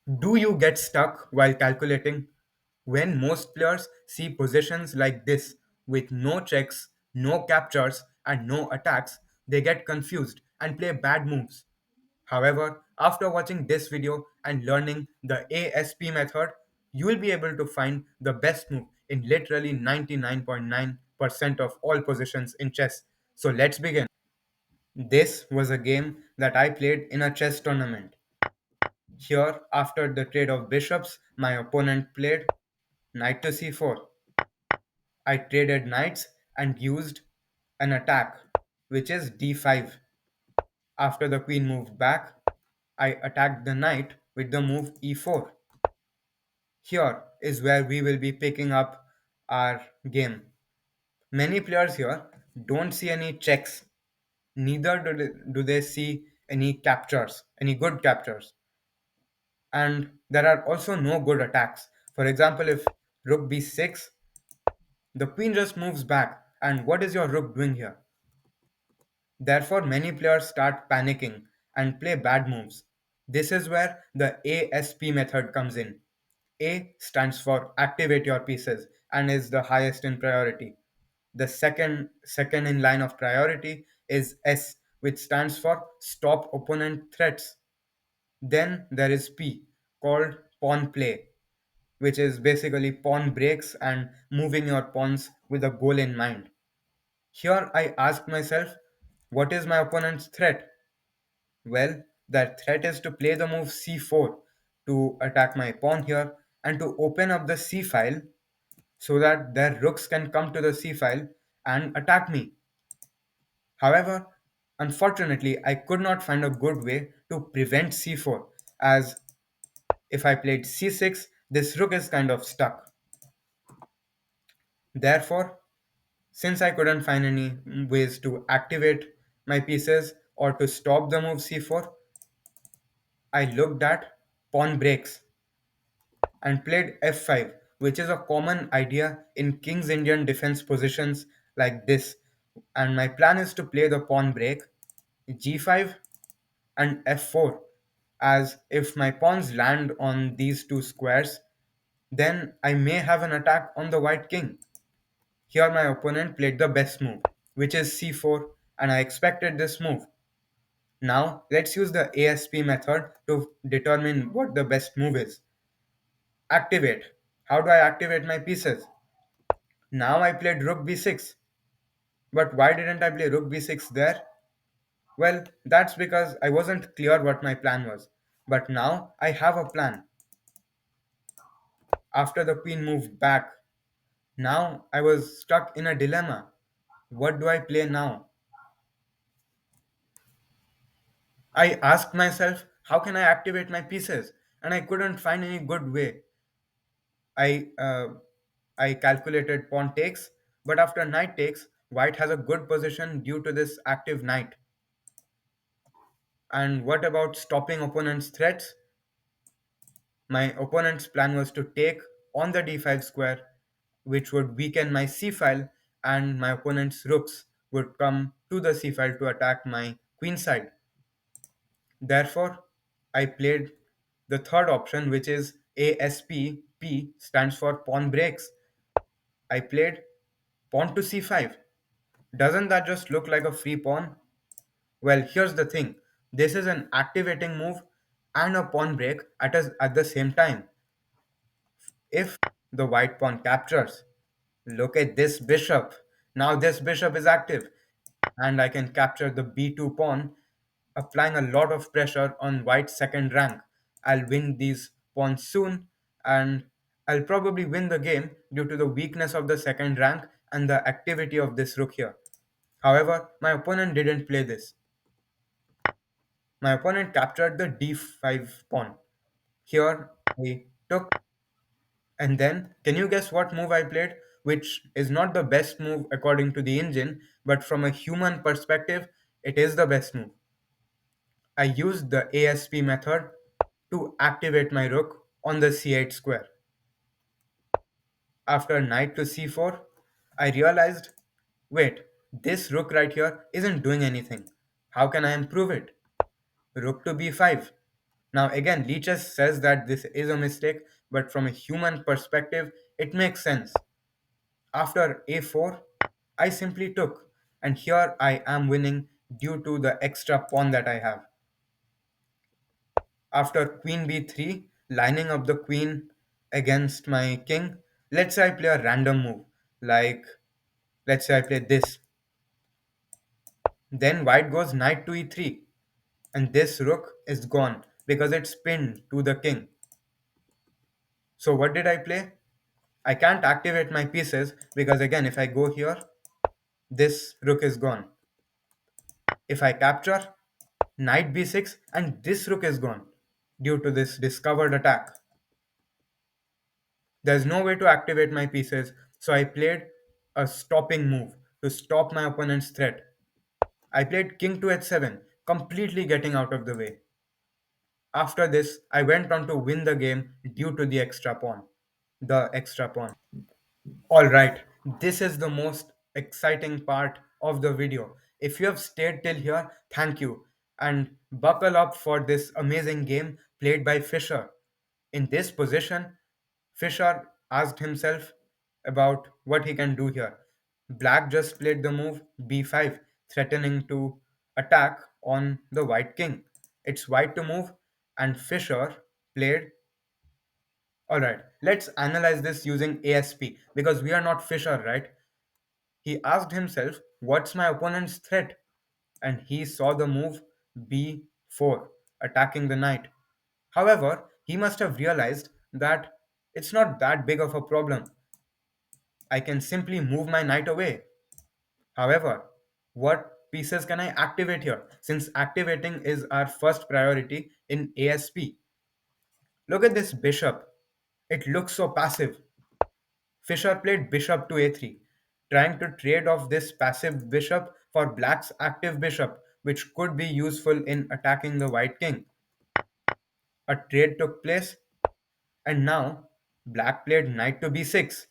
Do you get stuck while calculating? When most players see positions like this with no checks, no captures, and no attacks, they get confused and play bad moves. However, after watching this video and learning the ASP method, you will be able to find the best move in literally 99.9% of all positions in chess. So let's begin. This was a game that I played in a chess tournament. Here, after the trade of bishops, my opponent played knight to c4. I traded knights and used an attack, which is d5. After the queen moved back, I attacked the knight with the move e4. Here is where we will be picking up our game. Many players here don't see any checks, neither do they see any captures, any good captures. And there are also no good attacks. For example, if rook b6, the queen just moves back. And what is your rook doing here? Therefore, many players start panicking and play bad moves. This is where the ASP method comes in. A stands for activate your pieces and is the highest in priority. The second in line of priority is S, which stands for stop opponent threats. Then there is P, called pawn play, which is basically pawn breaks and moving your pawns with a goal in mind. Here I ask myself, what is my opponent's threat? Well, their threat is to play the move c4 to attack my pawn here and to open up the c file so that their rooks can come to the c file and attack me. However, unfortunately, I could not find a good way to prevent c4, as if I played c6, this rook is kind of stuck. Therefore, since I couldn't find any ways to activate my pieces or to stop the move c4, I looked at pawn breaks and played f5, which is a common idea in King's Indian defense positions like this. And my plan is to play the pawn break, g5, and f4, as if my pawns land on these two squares, then I may have an attack on the white king. Here my opponent played the best move, which is c4, and I expected this move. Now let's use the ASP method to determine what the best move is. Activate. How do I activate my pieces? Now I played rook b6. But why didn't I play rook b6 there? Well, that's because I wasn't clear what my plan was. But now I have a plan. After the queen moved back, now I was stuck in a dilemma. What do I play now? I asked myself, how can I activate my pieces? And I couldn't find any good way. I uh, I calculated pawn takes, but after knight takes, white has a good position due to this active knight. And what about stopping opponent's threats? My opponent's plan was to take on the d5 square, which would weaken my c file, and my opponent's rooks would come to the c file to attack my queen side. Therefore, I played the third option, which is ASP. P stands for pawn breaks. I played pawn to c5. Doesn't that just look like a free pawn? Well, here's the thing. This is an activating move and a pawn break at the same time. If the white pawn captures, look at this bishop. Now this bishop is active and I can capture the b2 pawn, applying a lot of pressure on white's second rank. I'll win these pawns soon and I'll probably win the game due to the weakness of the second rank and the activity of this rook here. However, my opponent didn't play this. My opponent captured the d5 pawn. Here I took, and then can you guess what move I played? Which is not the best move according to the engine, but from a human perspective, it is the best move. I used the ASP method to activate my rook on the c8 square. After knight to c4, I realized, wait, this rook right here isn't doing anything. How can I improve it? Rook to b5. Now again, Leaches says that this is a mistake, but from a human perspective, it makes sense. After a4, I simply took, and here I am winning due to the extra pawn that I have. After queen b3, lining up the queen against my king, let's say I play a random move, like let's say I play this. Then white goes knight to e3, and this rook is gone because it's pinned to the king. So what did I play? I can't activate my pieces because again, if I go here, this rook is gone. If I capture, knight b6, and this rook is gone due to this discovered attack. There's no way to activate my pieces, so I played a stopping move to stop my opponent's threat. I played king to h7, completely getting out of the way. After this, I went on to win the game due to the extra pawn. The extra pawn. Alright, this is the most exciting part of the video. If you have stayed till here, thank you. And buckle up for this amazing game played by Fischer. In this position, Fischer asked himself about what he can do here. Black just played the move b5, threatening to attack on the white king. It's white to move, and Fischer played. Alright, let's analyze this using ASP because we are not Fisher, right? He asked himself, what's my opponent's threat? And he saw the move b4, attacking the knight. However, he must have realized that it's not that big of a problem. I can simply move my knight away. However, what pieces can I activate here? Since activating is our first priority in ASP. Look at this bishop. It looks so passive. Fischer played bishop to a3, trying to trade off this passive bishop for black's active bishop, which could be useful in attacking the white king. A trade took place, and now black played knight to b6.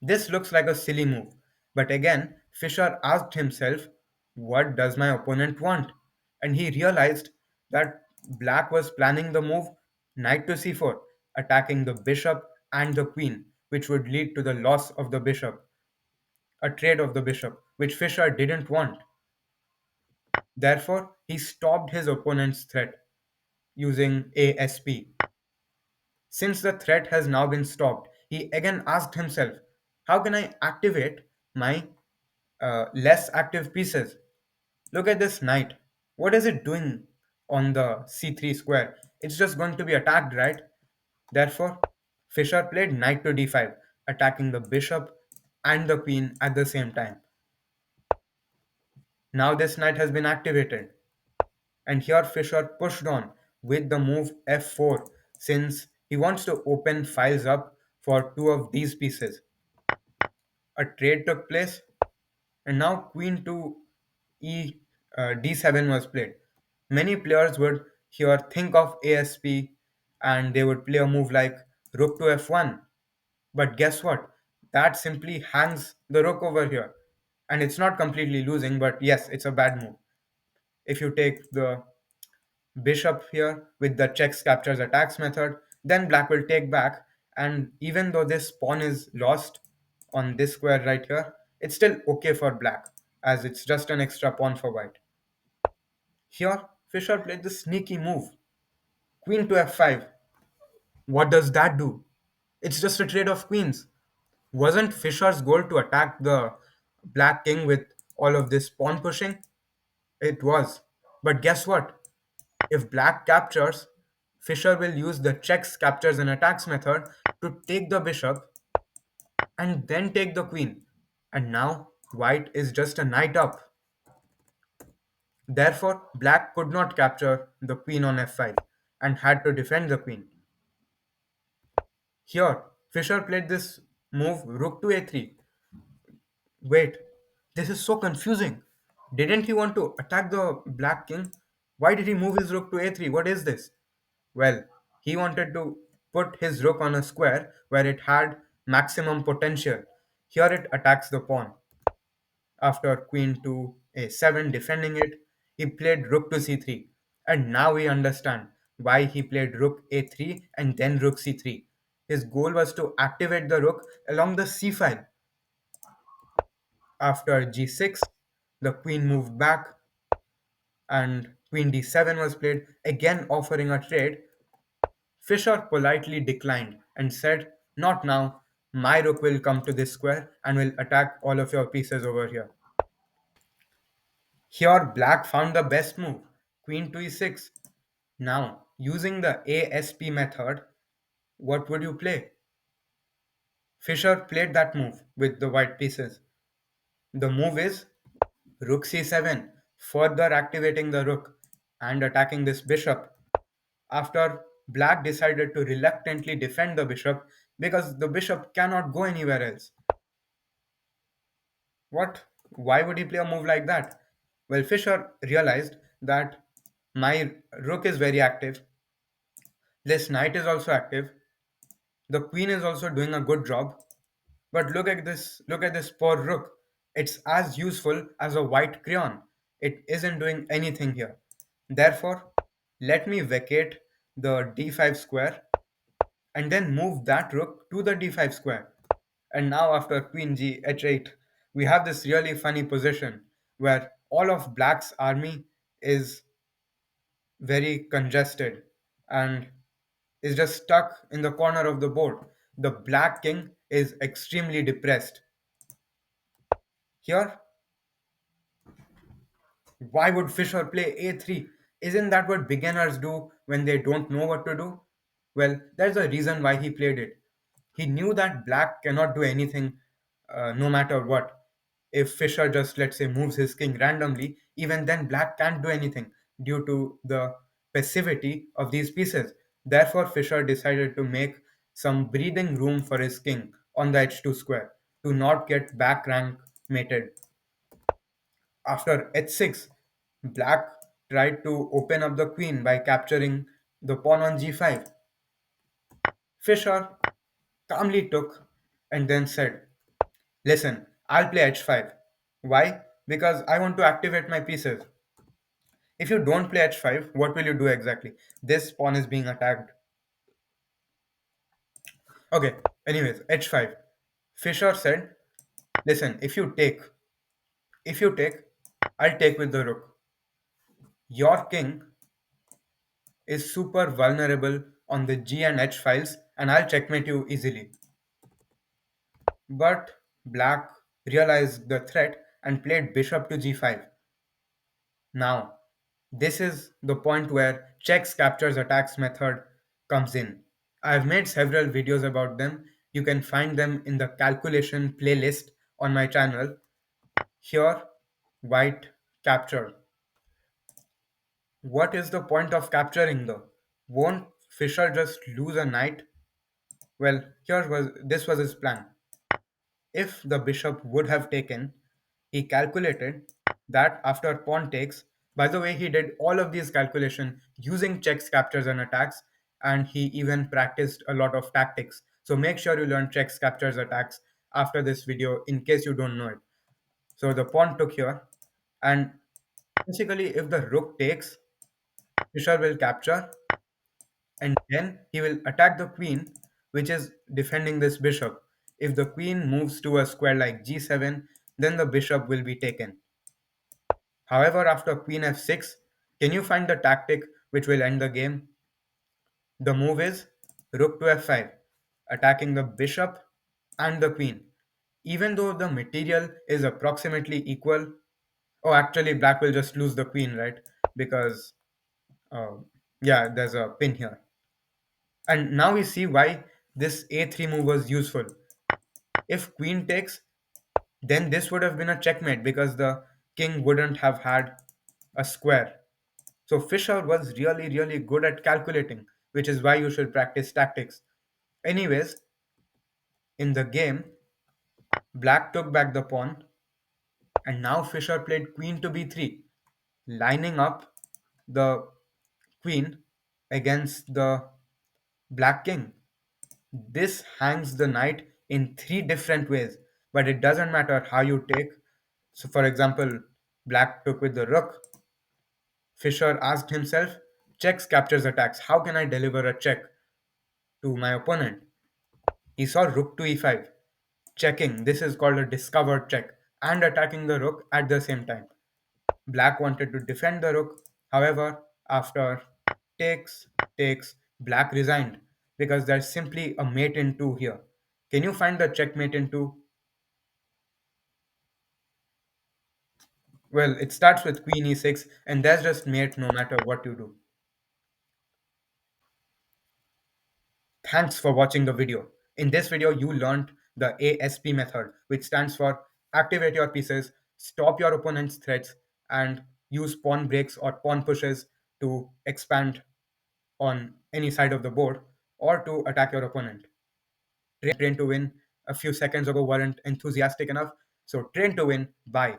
This looks like a silly move, but again, Fischer asked himself, what does my opponent want? And he realized that black was planning the move knight to c4, attacking the bishop and the queen, which would lead to the loss of the bishop, a trade of the bishop, which Fischer didn't want. Therefore, he stopped his opponent's threat using ASP. Since the threat has now been stopped, he again asked himself, how can I activate my less active pieces? Look at this knight. What is it doing on the c3 square? It's just going to be attacked, right? Therefore, Fischer played knight to d5, attacking the bishop and the queen at the same time. Now this knight has been activated. And here Fischer pushed on with the move f4 since he wants to open files up for two of these pieces. A trade took place, and now queen to e d7 was played. Many players would here think of ASP and they would play a move like rook to f1. But guess what? That simply hangs the rook over here. And it's not completely losing, but yes, it's a bad move. If you take the bishop here with the checks captures attacks method, then black will take back, and even though this pawn is lost on this square right here, it's still okay for black as it's just an extra pawn for white. Here Fischer played the sneaky move queen to f5. What does that do? It's just a trade of queens. Wasn't Fischer's goal to attack the black king with all of this pawn pushing? It was. But guess what? If black captures, Fischer will use the checks, captures, and attacks method to take the bishop and then take the queen. And now white is just a knight up. Therefore, black could not capture the queen on f5 and had to defend the queen. Here, Fischer played this move rook to a3. Wait, this is so confusing. Didn't he want to attack the black king? Why did he move his rook to a3? What is this? Well, he wanted to put his rook on a square where it had maximum potential. Here it attacks the pawn. After queen to a7 defending it, he played rook to c3. And now we understand. why he played rook a3 and then rook c3. His goal was to activate the rook along the c file. After g6, the queen moved back and queen d7 was played, again offering a trade. Fischer politely declined and said, "Not now. My rook will come to this square and will attack all of your pieces over here." Here, black found the best move, queen to e6. Now, using the ASP method, what would you play? Fischer played that move with the white pieces. The move is rook c7, further activating the rook and attacking this bishop. After black decided to reluctantly defend the bishop because the bishop cannot go anywhere else. What? Why would he play a move like that? Well, Fischer realized that my rook is very active, this knight is also active, the queen is also doing a good job. But look at this poor rook. It's as useful as a white crayon. It isn't doing anything here. Therefore, let me vacate the d5 square and then move that rook to the d5 square. And now after queen g h8, we have this really funny position where all of black's army is very congested and is just stuck in the corner of the board. The black king is extremely depressed. Here, why would Fisher play a3? Isn't that what beginners do when they don't know what to do? Well, there's a reason why he played it. He knew that black cannot do anything no matter what. If Fisher just, let's say, moves his king randomly, even then black can't do anything due to the passivity of these pieces. Therefore, Fisher decided to make some breathing room for his king on the h2 square to not get back rank mated. After h6, black tried to open up the queen by capturing the pawn on g5. Fischer calmly took and then said, "Listen, I'll play h5. Why? Because I want to activate my pieces. If you don't play h5, what will you do exactly? This pawn is being attacked." Okay, anyways, h5. Fischer said, "Listen, if you take, I'll take with the rook. Your king is super vulnerable on the G and H files, and I'll checkmate you easily." But black realized the threat and played bishop to G5. Now, this is the point where checks captures attacks method comes in. I've made several videos about them. You can find them in the calculation playlist on my channel. Here, white captured. What is the point of capturing though? Won't Fisher just lose a knight? Well, this was his plan. If the bishop would have taken, he calculated that after pawn takes, by the way, he did all of these calculations using checks, captures, and attacks, and he even practiced a lot of tactics. So make sure you learn checks, captures, attacks after this video in case you don't know it. So the pawn took here, and basically, if the rook takes, Fisher will capture, and then he will attack the queen, which is defending this bishop. If the queen moves to a square like g7, then the bishop will be taken. However, after queen f6, can you find the tactic which will end the game? The move is rook to f5, attacking the bishop and the queen. Even though the material is approximately equal, oh, actually, black will just lose the queen, right? Because, uh, yeah, there's a pin here. And now we see why this a3 move was useful. If queen takes, then this would have been a checkmate because the king wouldn't have had a square. So Fischer was really, really good at calculating, which is why you should practice tactics. Anyways, in the game, black took back the pawn, and now Fischer played queen to b3, lining up the queen against the black king. This hangs the knight in three different ways, but it doesn't matter how you take. So, for example, black took with the rook. Fischer asked himself, Checks captures attacks. How can I deliver a check to my opponent? He saw rook to e5. Checking. This is called a discovered check. And attacking the rook at the same time. Black wanted to defend the rook. However, after takes, takes, black resigned because there's simply a mate in 2 here. Can you find the checkmate in 2? Well, it starts with queen e6 and there's just mate no matter what you do. Thanks for watching the video. In this video, you learned the ASP method, which stands for activate your pieces, stop your opponent's threats, and use pawn breaks or pawn pushes to expand on any side of the board or to attack your opponent. Train to win a few seconds ago weren't enthusiastic enough, so train to win. Bye.